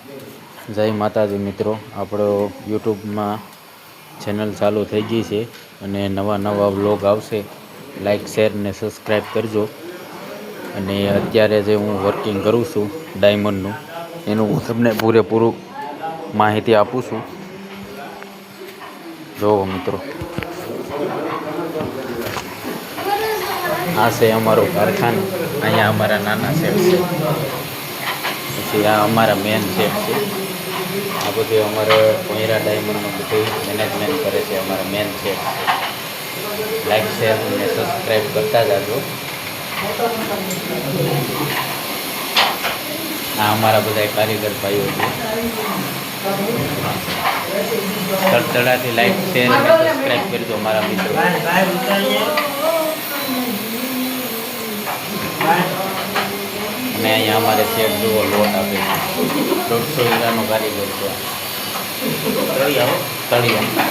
જય માતાજી મિત્રો, આપણો યુટ્યુબમાં ચેનલ ચાલુ થઈ ગઈ છે અને નવા વ્લોગ આવશે. લાઈક શેર ને સબસ્ક્રાઈબ કરજો. અને અત્યારે જે હું વર્કિંગ કરું છું ડાયમંડનું, એનું હું તમને પૂરેપૂરું માહિતી આપું છું. જોવો મિત્રો, આ છે અમારું કારખાનું. અહીંયા અમારા નાના શેઠ છે, પછી આ અમારા મેન શેઠ છે. આ બધું અમારે કોયરા ડાયમંડનું બધું મેનેજમેન્ટ કરે છે અમારા મેન શેઠ છે. લાઈક શેર અને સબસ્ક્રાઈબ કરતા જાજો. આ અમારા બધા કારીગર ભાઈઓ છે. તડતડાથી લાઈક શેર અને સબસ્ક્રાઈબ કરજો મારા મિત્રો. અને અહીંયા અમારે શેઠ જુઓ લોટ આપે છે. 150 વીઘાનો કારીગર છે. તળિયા